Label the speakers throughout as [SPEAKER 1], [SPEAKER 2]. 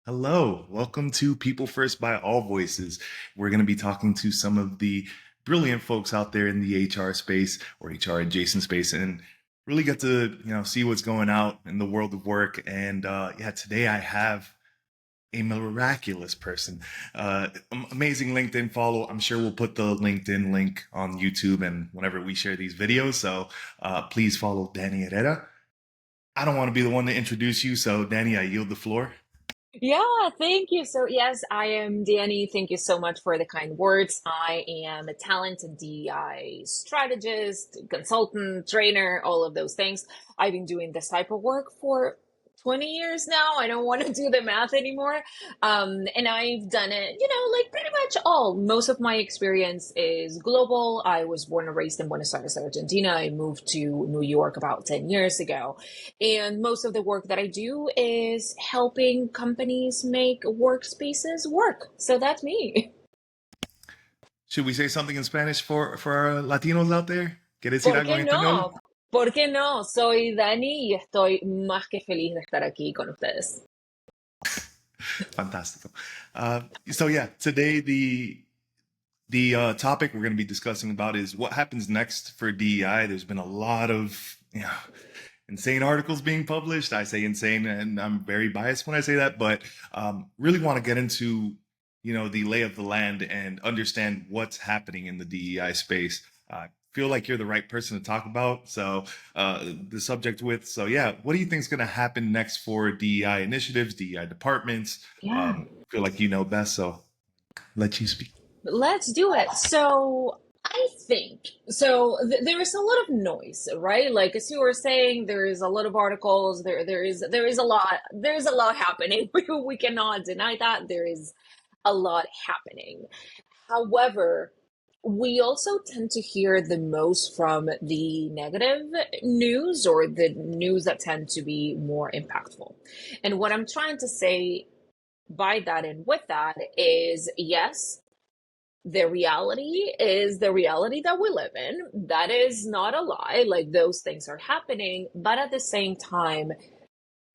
[SPEAKER 1] Hello, welcome to People First by AllVoices. We're going to be talking to some of the brilliant folks out there in the HR space or HR adjacent space and really get to, see what's going out in the world of work. And today I have a miraculous person. Amazing LinkedIn follow. I'm sure we'll put the LinkedIn link on YouTube and whenever we share these videos. So please follow Dani Herrera. I don't want to be the one to introduce you. So Dani, I yield the floor.
[SPEAKER 2] Yeah, thank you. So, yes, I am Dani. Thank you so much for the kind words. I am a talented DEI strategist, consultant, trainer, all of those things. I've been doing this type of work for 20 years now. I don't want to do the math anymore. And I've done it, like pretty much all. Most of my experience is global. I was born and raised in Buenos Aires, Argentina. I moved to New York about 10 years ago. And most of the work that I do is helping companies make workspaces work. So that's me.
[SPEAKER 1] Should we say something in Spanish for our Latinos out there? ¿Quieres decir
[SPEAKER 2] ¿Por
[SPEAKER 1] algo
[SPEAKER 2] qué
[SPEAKER 1] en español?
[SPEAKER 2] no? ¿Por qué no? Soy Dani y estoy más que feliz de estar aquí con ustedes.
[SPEAKER 1] Fantastico. Today the topic we're going to be discussing about is what happens next for DEI. There's been a lot of insane articles being published. I say insane, and I'm very biased when I say that, but really want to get into the lay of the land and understand what's happening in the DEI space. I feel like you're the right person to talk about the subject with. So yeah, what do you think is going to happen next for DEI initiatives, DEI departments?
[SPEAKER 2] Yeah.
[SPEAKER 1] Feel like you know best, so let you speak.
[SPEAKER 2] Let's do it. So I think there is a lot of noise, right? Like as you were saying, there is a lot of articles. There is a lot happening. We cannot deny that there is a lot happening. However, we also tend to hear the most from the negative news or the news that tend to be more impactful. And what I'm trying to say by that and with that is yes, the reality is the reality that we live in. That is not a lie. Like those things are happening. But at the same time,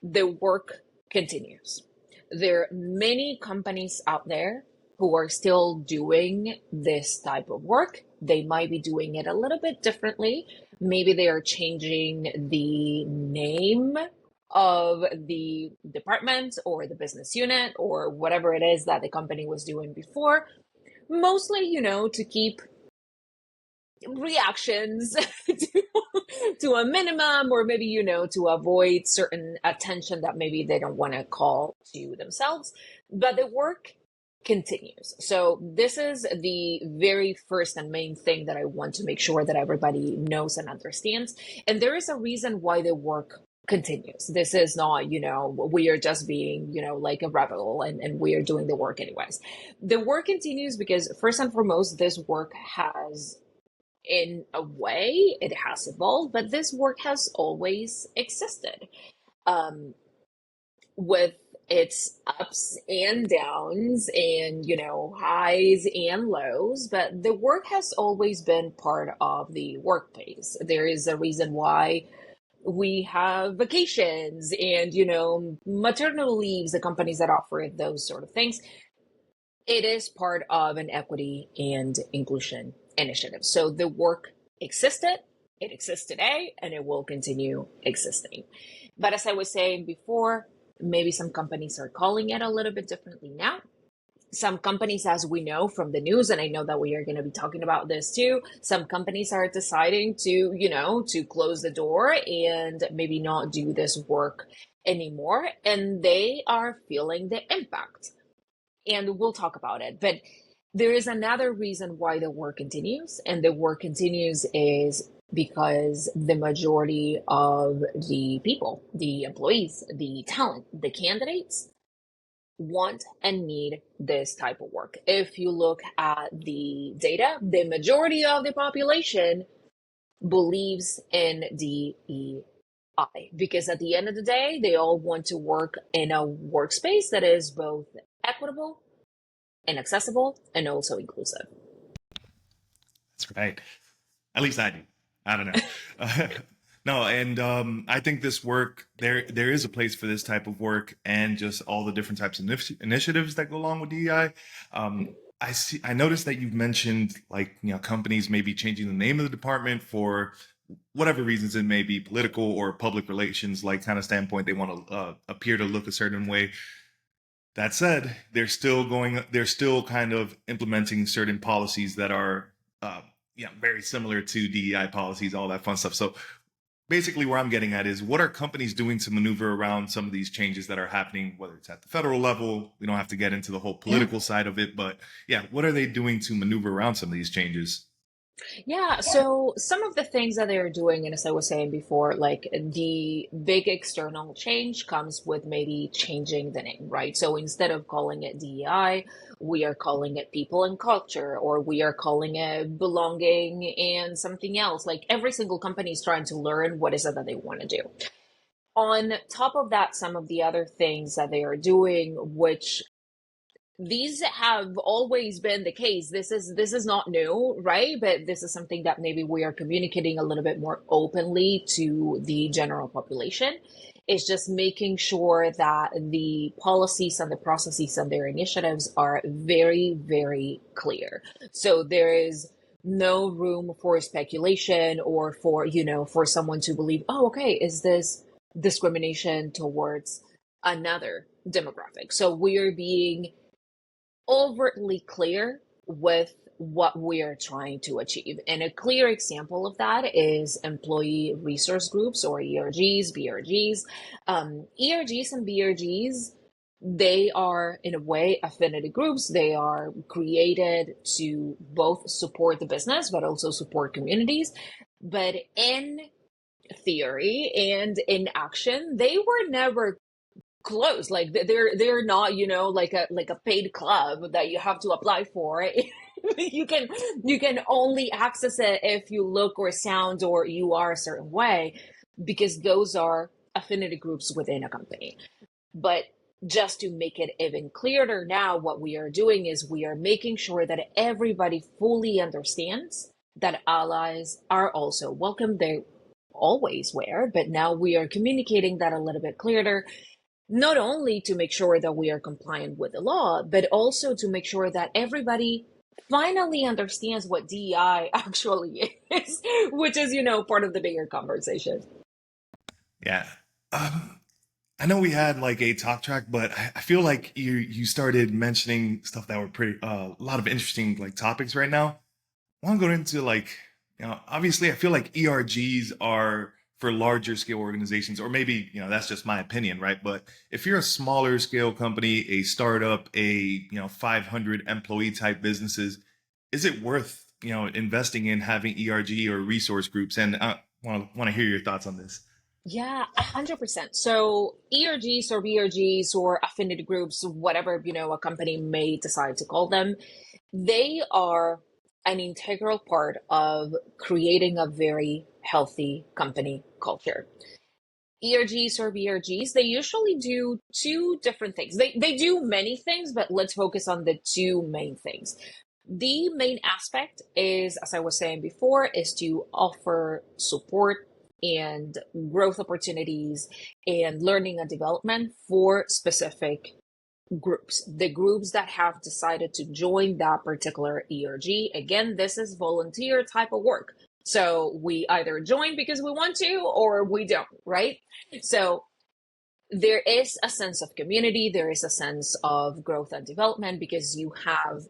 [SPEAKER 2] the work continues. There are many companies out there who are still doing this type of work. They might be doing it a little bit differently. Maybe they are changing the name of the department or the business unit or whatever it is that the company was doing before. Mostly, to keep reactions to a minimum, or maybe to avoid certain attention that maybe they don't want to call to themselves, but the work continues. So this is the very first and main thing that I want to make sure that everybody knows and understands, and there is a reason why the work continues. This is not, we are just being, like a rebel and we are doing the work anyways. The work continues because first and foremost, this work has, in a way, it has evolved, but this work has always existed, um, with its ups and downs and, highs and lows. But the work has always been part of the workplace. There is a reason why we have vacations and, maternity leaves, the companies that offer those sort of things. It is part of an equity and inclusion initiative. So the work existed, it exists today, and it will continue existing. But as I was saying before, maybe some companies are calling it a little bit differently now. Some companies, as we know from the news, and I know that we are going to be talking about this too, some companies are deciding to close the door and maybe not do this work anymore. And they are feeling the impact, and we'll talk about it. But there is another reason why the work continues, and the work continues is because the majority of the people, the employees, the talent, the candidates want and need this type of work. If you look at the data, the majority of the population believes in DEI because at the end of the day, they all want to work in a workspace that is both equitable and accessible and also inclusive.
[SPEAKER 1] That's right. At least I do. I don't know. No, and I think this work there is a place for this type of work and just all the different types of initiatives that go along with DEI. I noticed that you've mentioned like companies maybe changing the name of the department for whatever reasons it may be, political or public relations like kind of standpoint. They want to appear to look a certain way. That said, they're still kind of implementing certain policies that are very similar to DEI policies, all that fun stuff. So basically where I'm getting at is what are companies doing to maneuver around some of these changes that are happening, whether it's at the federal level. We don't have to get into the whole
[SPEAKER 2] Yeah.
[SPEAKER 1] political side of it, but yeah, what are they doing to maneuver around some of these changes?
[SPEAKER 2] Yeah, so some of the things that they're doing, and as I was saying before, like the big external change comes with maybe changing the name, right? So instead of calling it DEI, we are calling it people and culture, or we are calling it belonging and something else. Like every single company is trying to learn what is it that they want to do. On top of that, some of the other things that they are doing, which these have always been the case. This is not new, right? But this is something that maybe we are communicating a little bit more openly to the general population. It's just making sure that the policies and the processes and their initiatives are very, very clear. So there is no room for speculation or for someone to believe, oh, okay, is this discrimination towards another demographic? So we're being overtly clear with what we are trying to achieve. And a clear example of that is employee resource groups or ERGs, BRGs. ERGs and BRGs, they are, in a way, affinity groups. They are created to both support the business, but also support communities. But in theory and in action, they were never close. Like they're not, like a paid club that you have to apply for. You can only access it if you look or sound or you are a certain way, because those are affinity groups within a company. But just to make it even clearer now, what we are doing is we are making sure that everybody fully understands that allies are also welcome. They always were, but now we are communicating that a little bit clearer, not only to make sure that we are compliant with the law, but also to make sure that everybody finally understands what DEI actually is, which is, part of the bigger conversation.
[SPEAKER 1] Yeah. Um, I know we had like a talk track, but I feel like you started mentioning stuff that were pretty a lot of interesting like topics right now. I want to go into like, obviously I feel like ERGs are for larger scale organizations, or maybe, that's just my opinion, right? But if you're a smaller scale company, a startup, a, 500 employee type businesses, is it worth, investing in having ERG or resource groups? And I want to hear your thoughts on this.
[SPEAKER 2] Yeah, 100%. So ERGs or BRGs or affinity groups, whatever, a company may decide to call them, they are an integral part of creating a very healthy company culture. ERGs or BRGs, they usually do two different things. They do many things, but let's focus on the two main things. The main aspect is, as I was saying before, is to offer support and growth opportunities and learning and development for specific groups. The groups that have decided to join that particular ERG. Again, this is volunteer type of work. So we either join because we want to or we don't, right? So there is a sense of community, there is a sense of growth and development because you have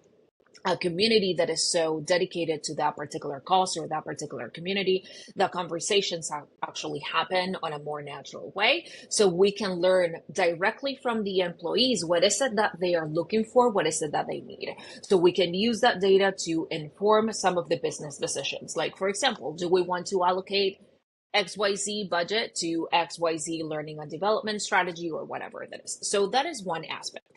[SPEAKER 2] a community that is so dedicated to that particular cause or that particular community, that conversations actually happen on a more natural way. So we can learn directly from the employees what is it that they are looking for, what is it that they need. So we can use that data to inform some of the business decisions. Like, for example, do we want to allocate XYZ budget to XYZ learning and development strategy or whatever that is? So that is one aspect.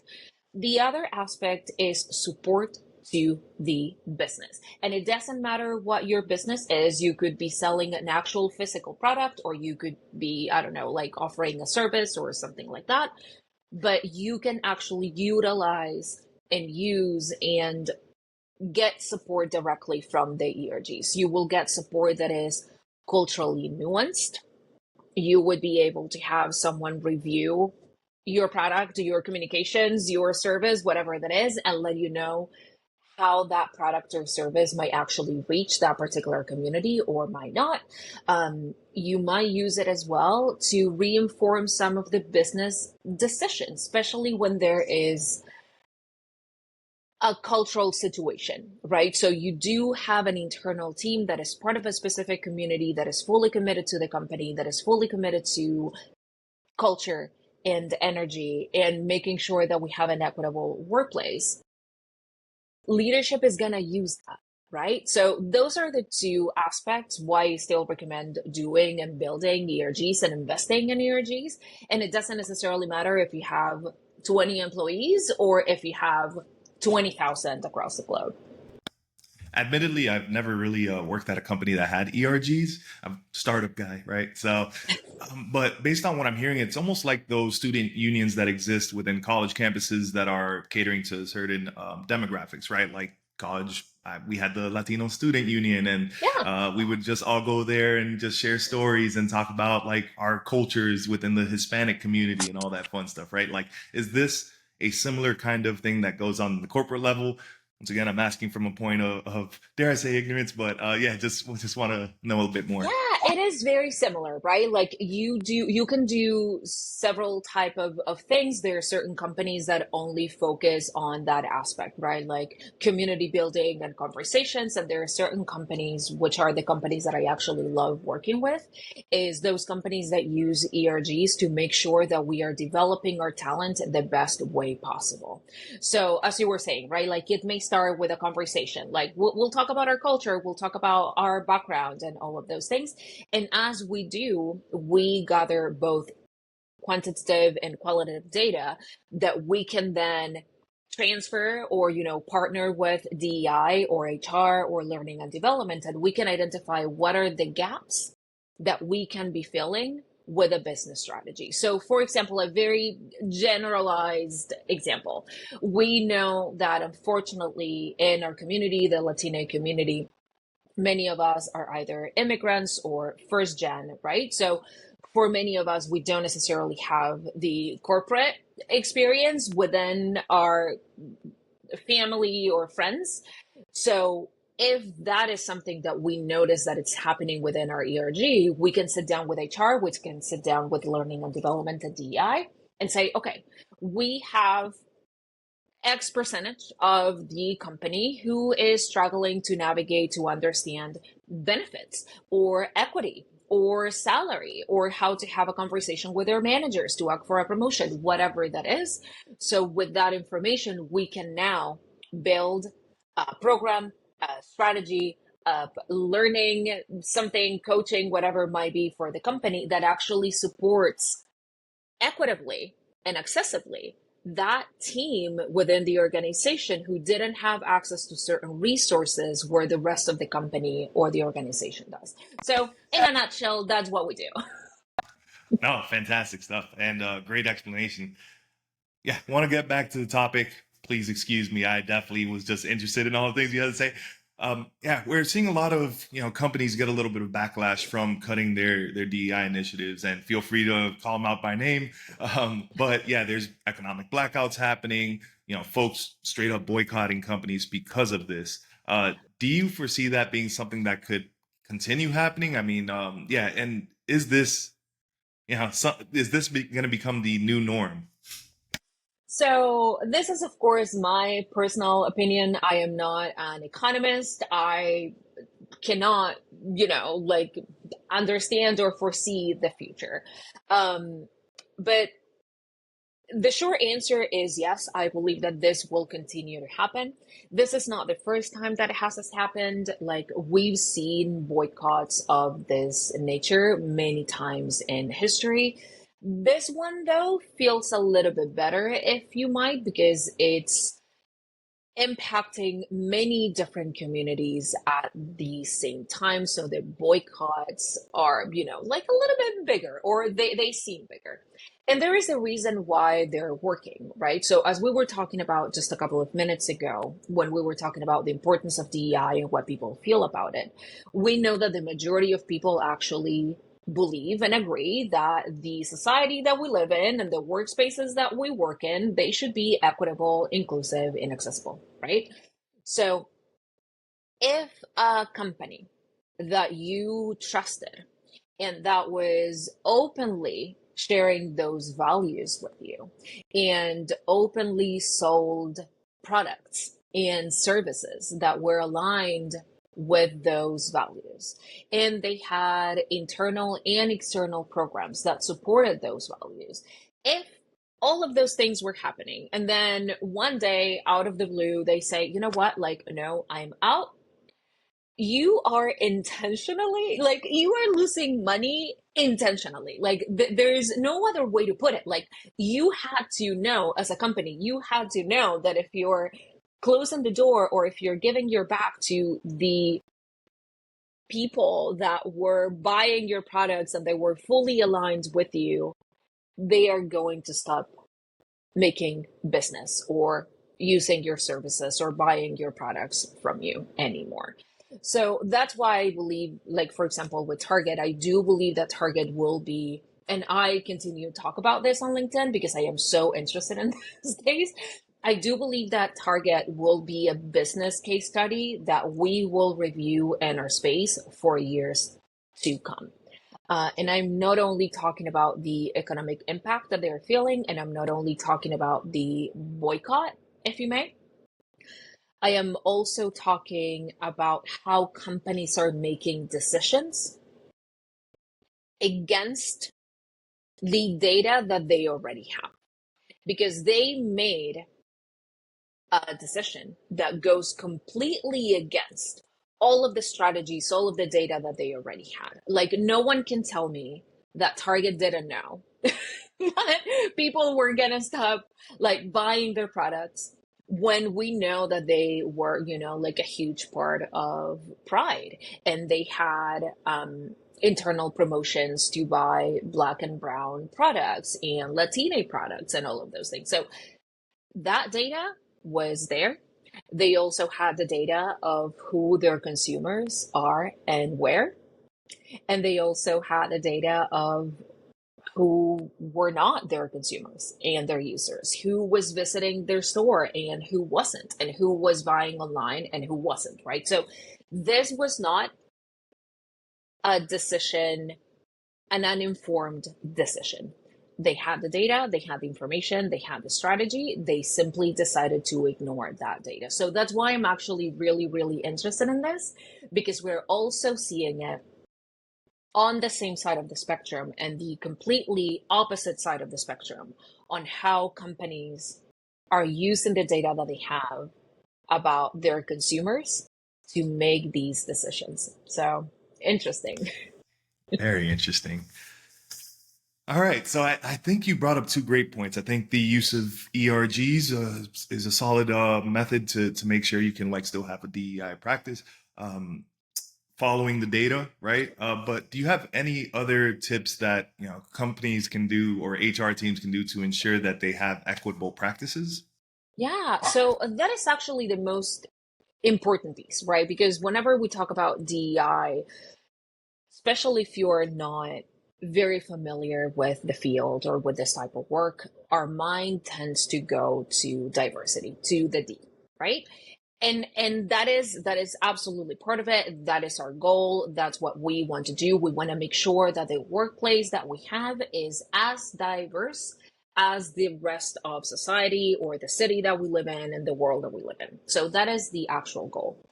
[SPEAKER 2] The other aspect is support to the business. And it doesn't matter what your business is. You could be selling an actual physical product, or you could be, I don't know, like offering a service or something like that. But you can actually utilize and use and get support directly from the ERGs. You will get support that is culturally nuanced. you would be able to have someone review your product, your communications, your service, whatever that is, and let you know how that product or service might actually reach that particular community or might not. You might use it as well to reinform some of the business decisions, especially when there is a cultural situation, right? So you do have an internal team that is part of a specific community, that is fully committed to the company, that is fully committed to culture and energy and making sure that we have an equitable workplace. Leadership is going to use that, right? So those are the two aspects why I still recommend doing and building ERGs and investing in ERGs. And it doesn't necessarily matter if you have 20 employees or if you have 20,000 across the globe.
[SPEAKER 1] Admittedly, I've never really worked at a company that had ERGs. I'm a startup guy, right? So, but based on what I'm hearing, it's almost like those student unions that exist within college campuses that are catering to certain demographics, right? Like college, we had the Latino student union, and
[SPEAKER 2] Yeah.
[SPEAKER 1] we would just all go there and just share stories and talk about like our cultures within the Hispanic community and all that fun stuff, right? Like, is this a similar kind of thing that goes on the corporate level? Once again, I'm asking from a point of dare I say ignorance, but yeah, just want to know a little bit more.
[SPEAKER 2] Yeah, it is very similar, right? Like you can do several type of things. There are certain companies that only focus on that aspect, right? Like community building and conversations. And there are certain companies, which are the companies that I actually love working with, is those companies that use ERGs to make sure that we are developing our talent the best way possible. So as you were saying, right, like it may start with a conversation. Like we'll talk about our culture, we'll talk about our background and all of those things. And as we do, we gather both quantitative and qualitative data that we can then transfer or partner with DEI or HR or learning and development, and we can identify what are the gaps that we can be filling with a business strategy. So for example, a very generalized example, we know that unfortunately in our community, the Latino community, many of us are either immigrants or first gen, right? So for many of us, we don't necessarily have the corporate experience within our family or friends. So if that is something that we notice that it's happening within our ERG, we can sit down with HR, which can sit down with learning and development at DEI and say, okay, we have X percentage of the company who is struggling to navigate to understand benefits or equity or salary or how to have a conversation with their managers to ask for a promotion, whatever that is. So with that information, we can now build a program, a strategy, learning something, coaching, whatever it might be for the company that actually supports equitably and accessibly that team within the organization who didn't have access to certain resources where the rest of the company or the organization does. So in a nutshell, that's what we do.
[SPEAKER 1] No, fantastic stuff and great explanation. Yeah, want to get back to the topic. Please excuse me. I definitely was just interested in all the things you had to say. Yeah, we're seeing a lot of companies get a little bit of backlash from cutting their DEI initiatives, and feel free to call them out by name. But yeah, there's economic blackouts happening. Folks straight up boycotting companies because of this. Do you foresee that being something that could continue happening? I mean, yeah, and is this going to become the new norm?
[SPEAKER 2] So this is, of course, my personal opinion. I am not an economist. I cannot, like understand or foresee the future. But the short answer is yes, I believe that this will continue to happen. This is not the first time that it has happened. Like we've seen boycotts of this nature many times in history. This one, though, feels a little bit better, if you might, because it's impacting many different communities at the same time. So the boycotts are, like a little bit bigger, or they seem bigger. And there is a reason why they're working, right? So as we were talking about just a couple of minutes ago, when we were talking about the importance of DEI and what people feel about it, we know that the majority of people actually believe and agree that the society that we live in and the workspaces that we work in, they should be equitable, inclusive, and accessible, right? So if a company that you trusted and that was openly sharing those values with you and openly sold products and services that were aligned with those values, and they had internal and external programs that supported those values, if all of those things were happening and then one day out of the blue they say, you know what, like, no, I'm out, you are intentionally, like, you are losing money intentionally. Like, there's no other way to put it. Like, you had to know, as a company, you had to know that if you're closing the door or if you're giving your back to the people that were buying your products and they were fully aligned with you, they are going to stop making business or using your services or buying your products from you anymore. So that's why I believe, like, for example, with Target, I do believe that Target will be, and I continue to talk about this on LinkedIn because I am so interested in this case. I do believe that Target will be a business case study that we will review in our space for years to come. And I'm not only talking about the economic impact that they're feeling, and I'm not only talking about the boycott, if you may. I am also talking about how companies are making decisions against the data that they already have, because they made a decision that goes completely against all of the strategies, all of the data that they already had. Like, no one can tell me that Target didn't know that people were gonna stop, like, buying their products when we know that they were, like, a huge part of Pride, and they had internal promotions to buy Black and brown products and Latina products and all of those things. So that data was there. They also had the data of who their consumers are and where. And they also had the data of who were not their consumers and their users, who was visiting their store and who wasn't, and who was buying online and who wasn't, right? So this was not a decision, an uninformed decision. They had the data, they had the information, they had the strategy. They simply decided to ignore that data. So that's why I'm actually really, really interested in this, because we're also seeing it on the same side of the spectrum and the completely opposite side of the spectrum on how companies are using the data that they have about their consumers to make these decisions. So interesting.
[SPEAKER 1] Very interesting. All right, so I think you brought up two great points. I think the use of ERGs is a solid method to make sure you can, like, still have a DEI practice, following the data, right? But do you have any other tips that companies can do or HR teams can do to ensure that they have equitable practices?
[SPEAKER 2] Yeah, so that is actually the most important piece, right? Because whenever we talk about DEI, especially if you're not very familiar with the field or with this type of work, our mind tends to go to diversity, to the D, right? And that is absolutely part of it. That is our goal. That's what we want to do. We want to make sure that the workplace that we have is as diverse as the rest of society or the city that we live in and the world that we live in. So that is the actual goal.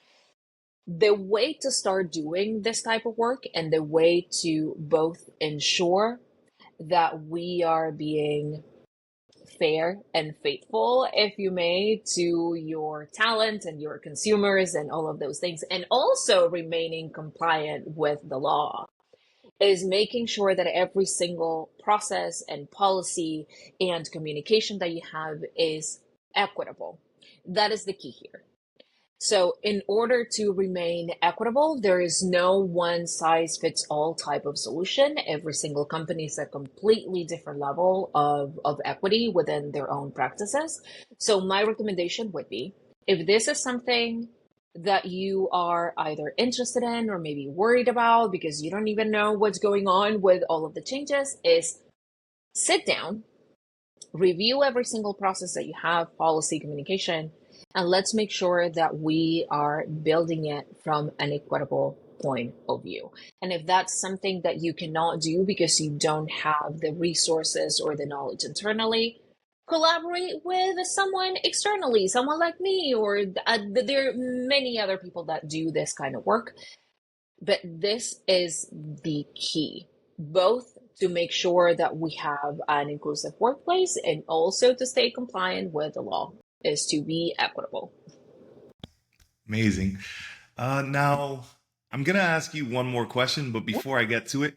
[SPEAKER 2] The way to start doing this type of work and the way to both ensure that we are being fair and faithful, if you may, to your talent and your consumers and all of those things, and also remaining compliant with the law, is making sure that every single process and policy and communication that you have is equitable. That is the key here. So in order to remain equitable, there is no one size fits all type of solution. Every single company is a completely different level of equity within their own practices. So my recommendation would be, if this is something that you are either interested in or maybe worried about because you don't even know what's going on with all of the changes is sit down, review every single process that you have, policy, communication, and let's make sure that we are building it from an equitable point of view. And if that's something that you cannot do because you don't have the resources or the knowledge internally, collaborate with someone externally, someone like me, or there are many other people that do this kind of work. But this is the key, both to make sure that we have an inclusive workplace and also to stay compliant with the law, is to be equitable.
[SPEAKER 1] Amazing. Now, I'm going to ask you one more question, but before I get to it,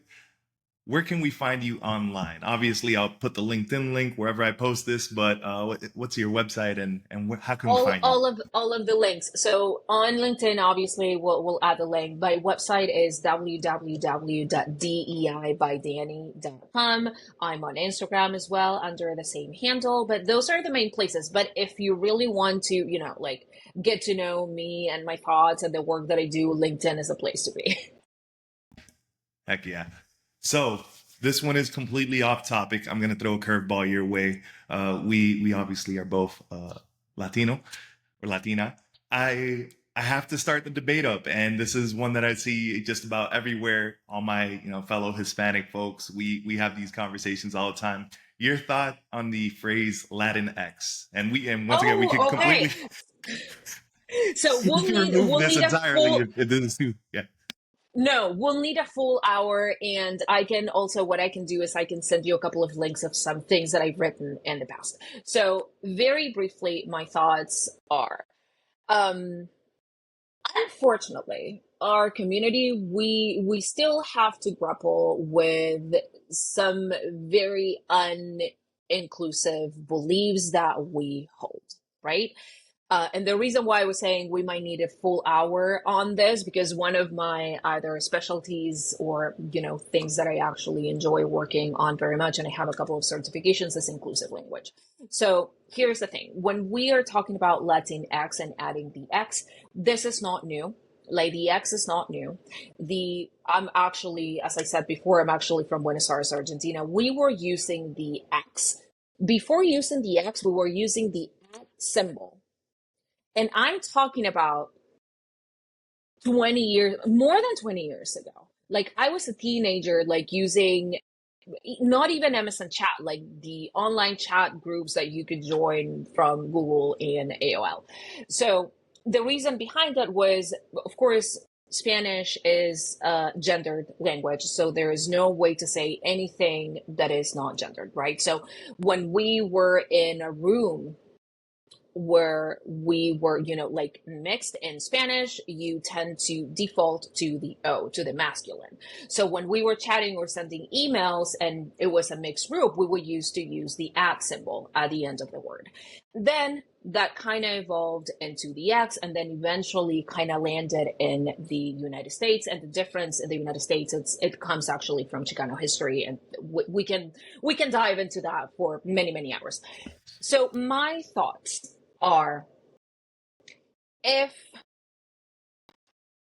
[SPEAKER 1] where can we find you online? Obviously, I'll put the LinkedIn link wherever I post this, but what's your website and how can we find you?
[SPEAKER 2] All of the links. So on LinkedIn, obviously, we'll add the link. My website is www.deibydani.com. I'm on Instagram as well under the same handle, but those are the main places. But if you really want to, like get to know me and my thoughts and the work that I do, LinkedIn is a place to be.
[SPEAKER 1] Heck yeah. So this one is completely off topic. I'm going to throw a curveball your way. We obviously are both Latino or Latina. I have to start the debate up, and this is one that I see just about everywhere. All my fellow Hispanic folks, we have these conversations all the time. Your thought on the phrase Latinx, and once again we could
[SPEAKER 2] Oh, okay.
[SPEAKER 1] completely
[SPEAKER 2] So
[SPEAKER 1] we can remove
[SPEAKER 2] we'll
[SPEAKER 1] this
[SPEAKER 2] need a
[SPEAKER 1] entirely
[SPEAKER 2] full.
[SPEAKER 1] if this is too yeah.
[SPEAKER 2] No, we'll need a full hour. And I can also, what I can do is I can send you a couple of links of some things that I've written in the past. So, very briefly, my thoughts are um, unfortunately, our community, we still have to grapple with some very uninclusive beliefs that we hold, right? And the reason why I was saying we might need a full hour on this, because one of my either specialties or, things that I actually enjoy working on very much, and I have a couple of certifications, is inclusive language. So here's the thing. When we are talking about Latinx and adding the X, this is not new. Like the X is not new. I'm actually, as I said before, I'm actually from Buenos Aires, Argentina. We were using the X. Before using the X, we were using the at symbol. And I'm talking about 20 years, more than 20 years ago. Like I was a teenager, like using not even MSN chat, like the online chat groups that you could join from Google and AOL. So the reason behind that was, of course, Spanish is a gendered language. So there is no way to say anything that is not gendered, right? So when we were in a room where we were, like mixed in Spanish, you tend to default to the O, to the masculine. So when we were chatting or sending emails and it was a mixed group, we would use the at symbol at the end of the word. Then that kind of evolved into the X and then eventually kind of landed in the United States. And the difference in the United States, it comes actually from Chicano history. And we can dive into that for many, many hours. So my thoughts are, if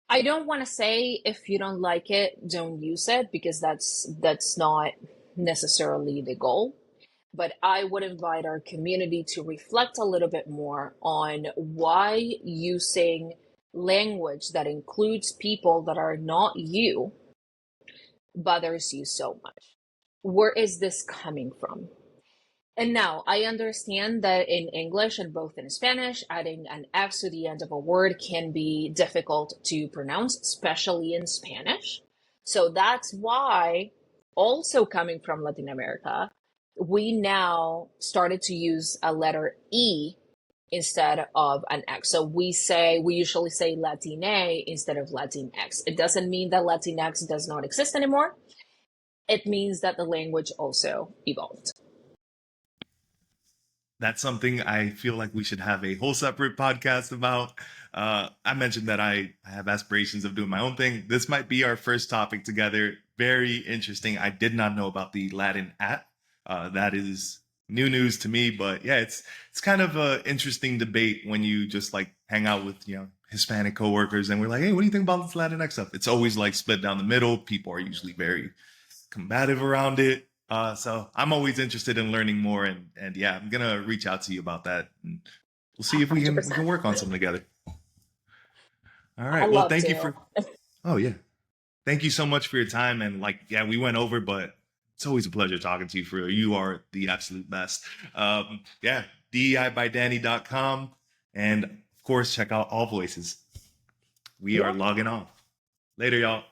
[SPEAKER 2] I don't want to say if you don't like it, don't use it, because that's not necessarily the goal. But I would invite our community to reflect a little bit more on why using language that includes people that are not you bothers you so much. Where is this coming from? And now I understand that in English and both in Spanish, adding an X to the end of a word can be difficult to pronounce, especially in Spanish. So that's why, also coming from Latin America, we now started to use a letter E instead of an X. So we usually say Latine instead of Latinx. It doesn't mean that Latinx does not exist anymore. It means that the language also evolved.
[SPEAKER 1] That's something I feel like we should have a whole separate podcast about. I mentioned that I have aspirations of doing my own thing. This might be our first topic together. Very interesting. I did not know about the Latin at. That is new news to me, but yeah, it's kind of an interesting debate when you just like hang out with Hispanic coworkers and we're like, hey, what do you think about this Latinx stuff? It's always like split down the middle. People are usually very combative around it. So I'm always interested in learning more, and yeah, I'm gonna reach out to you about that, and we'll see if we can
[SPEAKER 2] 100%.
[SPEAKER 1] work on something together. All
[SPEAKER 2] I
[SPEAKER 1] right. Well,
[SPEAKER 2] love
[SPEAKER 1] thank you
[SPEAKER 2] to.
[SPEAKER 1] for. Oh yeah, thank you so much for your time, and like yeah, we went over, but it's always a pleasure talking to you. For real. You are the absolute best. Yeah, DEIbyDanny.com, and of course check out AllVoices. We are
[SPEAKER 2] Yeah.
[SPEAKER 1] logging off. Later, y'all.